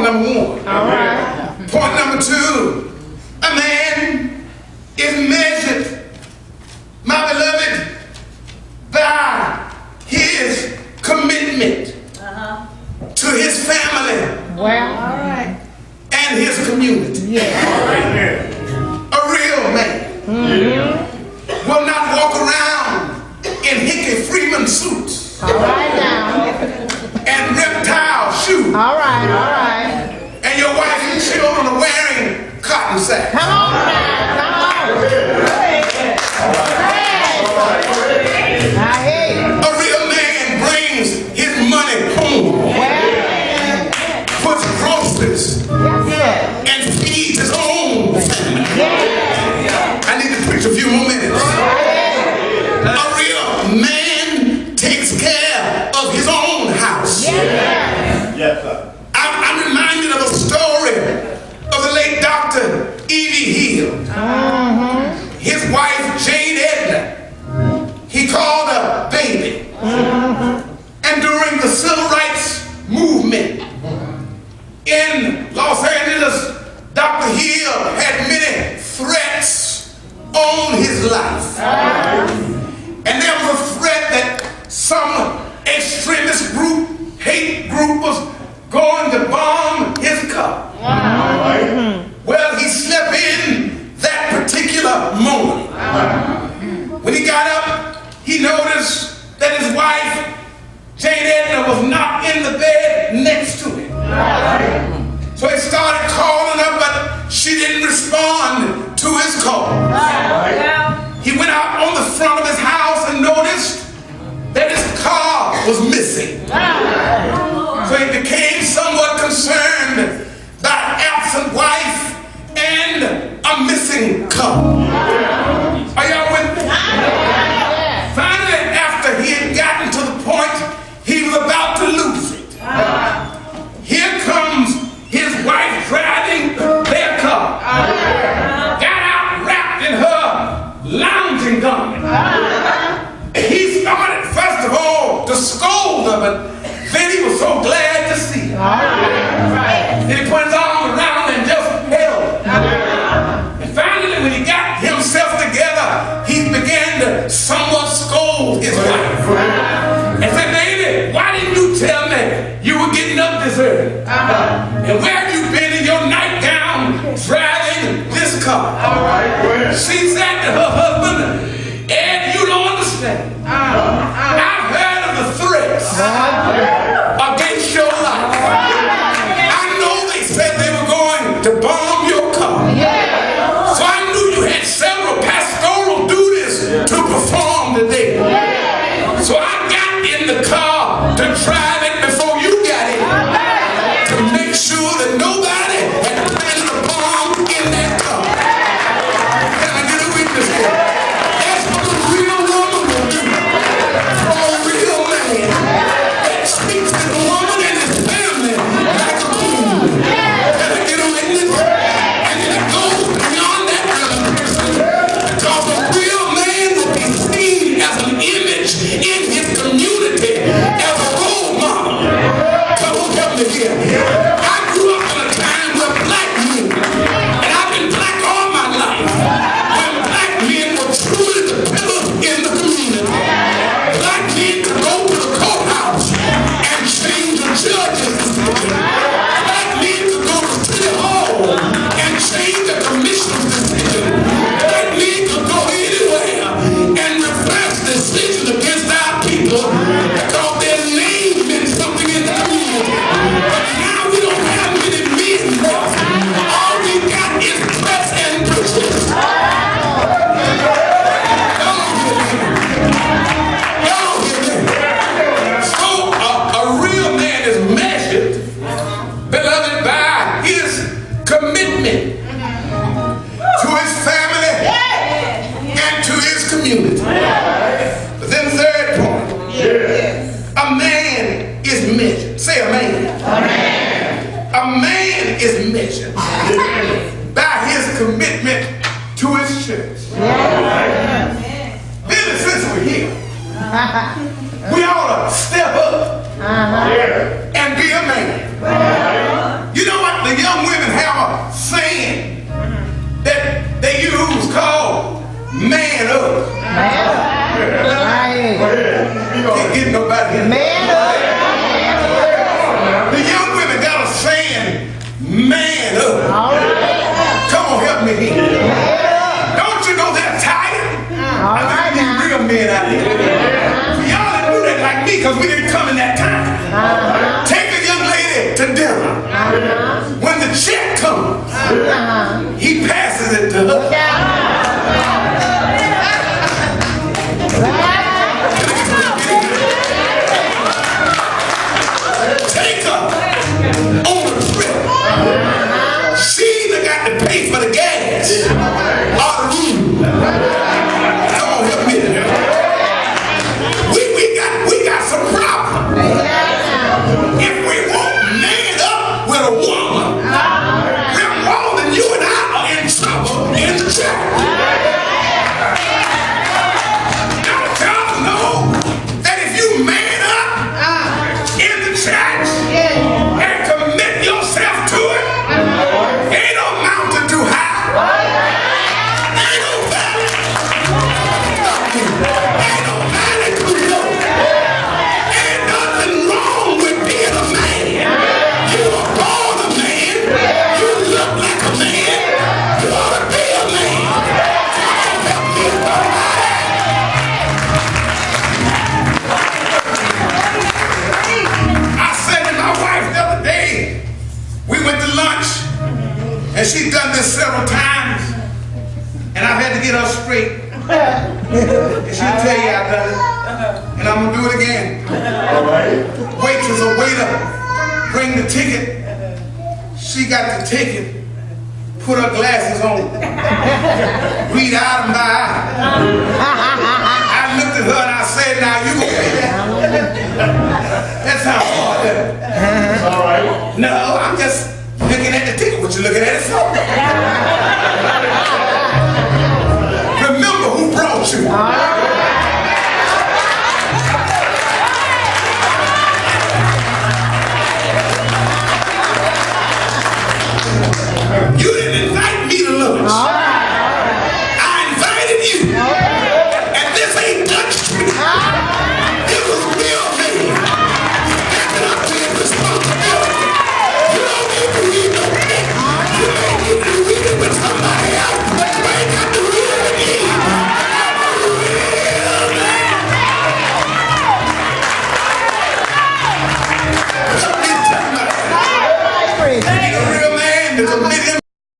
number one. All right. Point number two, a man is measured, my beloved, by his commitment to his family. Well, all right. And his community. Yeah. A real man will not walk around in Hickey Freeman suits. All right now. And reptile shoes. All right, all right. And your wife and children are wearing cotton sacks. Come on now, come on. I hear you. A real man brings his money home. Well, Puts groceries. yes, sir. And feeds his own family. Yeah. I need to preach a few more minutes. A real man takes care of his own house. Yeah. Yes, sir. I'm reminded of a story of the late Dr. Evie Hill. His wife, Jane Edna, he called her baby. And during the civil rights movement in Los Angeles, Dr. Hill had many threats on his life. And there was a threat that some extremist group, hate group, was going to bomb his car. Well, he slept in that particular moment. When he got up, he noticed that his wife, Jane Edna, was not in the bed next to him. So he started calling her, but she didn't respond to his call. He went out on the front of his house and noticed that his car was missing. So he became somewhat concerned by an absent wife and a missing car. Are y'all with me? Finally, after he had gotten to the point he was about to lose it, here comes his wife driving their car. Got out wrapped in her lounging garment. He started, first of all, to scold her, but then he was so glad to see her. Then he put his arm around her and just held her. And finally, when he got himself together, he began to somewhat scold his wife. And said, baby, why didn't you tell me you were getting up this early? And where have you been in your nightgown driving this car? She said to her husband, Ed, you don't understand. I've heard of the threats against your life. I know they said they were going to bomb your car. So I knew you had several pastoral duties to perform today. So I got in the car to drive it before you got in, to make sure that nobody had planted a bomb in that car. Can I get a witness for it? That's what a real woman will do for a real man that speaks to the woman and his family like a queen. Can I get a witness? And it goes beyond that kind of person, because a real man will be seen as an image in his community, as a role model. Come on, help me here. I grew up in a time where black men, and I've been black all my life, when black men were truly the pillars in the community. Black men could go to the courthouse and change the judge's decision. Black men could go to City Hall and change the commissioner's decision. Black men could go anywhere and reverse decisions against our people because their name meant something in the community. But now we don't have many men left. All we got is press and preachers. Y'all hear me? So a real man is measured, beloved, by his commitment to his family and to his community. But then third point, a man is measured. Say a man. A man is measured by his commitment to his church. Then since we're here, we ought to step up and be a man. You know because we didn't come in that time. Take a young lady to dinner. When the check comes, he passes it to her. Take her on a trip. She either got to pay for the gas or the room. Come on, help me. We got some problems. If we won't man up with a woman, we're more than you and I are in trouble in the church. Don't y'all know that if you man up in the church and commit yourself to it, ain't no mountain too high, ain't no valley, ain't no valley too low, ain't nothing wrong with being a man. You are born a man, you look like a man, you ought to be a man. Help me, somebody. I said to my wife the other day, we went to lunch, and she's done this several times, and I've had to get her straight. And she'll tell you I've done it, and I'm gonna do it again. Waitress or waiter, bring the ticket. She got the ticket, put her glasses on, read item by item. I looked at her and I said, now you gonna pay that? That sounds hard, doesn't it? All right. No, I'm just looking at the ticket. What you looking at it for? Remember who brought you. You didn't invite me to lunch. I invited you. And this ain't Dutch Street. This was real man. Stepping up to his responsibility. You don't need to read no thing. You ain't need to read it with somebody else. You ain't got to read it with me. I'm a real man. What you talking about? You need a real man to commit him.